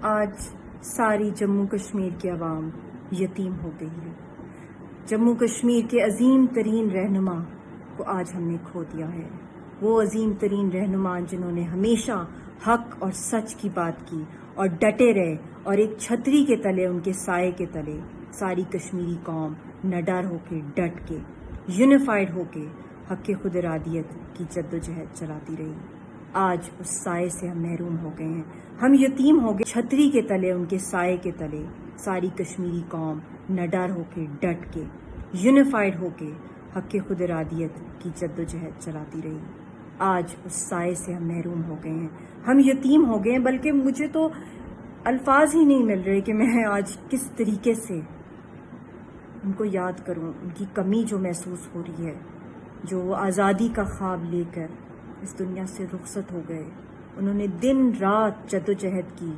آج ساری جموں کشمیر کی عوام یتیم ہو گئی ہے۔ جموں کشمیر کے عظیم ترین رہنما کو آج ہم نے کھو دیا ہے۔ وہ عظیم ترین رہنما جنہوں نے ہمیشہ حق اور سچ کی بات کی اور ڈٹے رہے، اور ایک چھتری کے تلے، ان کے سائے کے تلے ساری کشمیری قوم نڈر ہو کے، ڈٹ کے، یونیفائڈ ہو کے حق خود ارادیت کی جدوجہد چلاتی رہی۔ آج اس سائے سے ہم محروم ہو گئے ہیں، ہم یتیم ہو گئے۔ چھتری کے تلے، ان کے سائے کے تلے ساری کشمیری قوم نڈر ہو کے، ڈٹ کے، یونیفائڈ ہو کے حق خود ارادیت کی جدوجہد چلاتی رہی۔ آج اس سائے سے ہم محروم ہو گئے ہیں، ہم یتیم ہو گئے ہیں، بلکہ مجھے تو الفاظ ہی نہیں مل رہے کہ میں آج کس طریقے سے ان کو یاد کروں، ان کی کمی جو محسوس ہو رہی ہے، جو وہ آزادی کا خواب لے کر اس دنیا سے رخصت ہو گئے۔ انہوں نے دن رات جدوجہد کی۔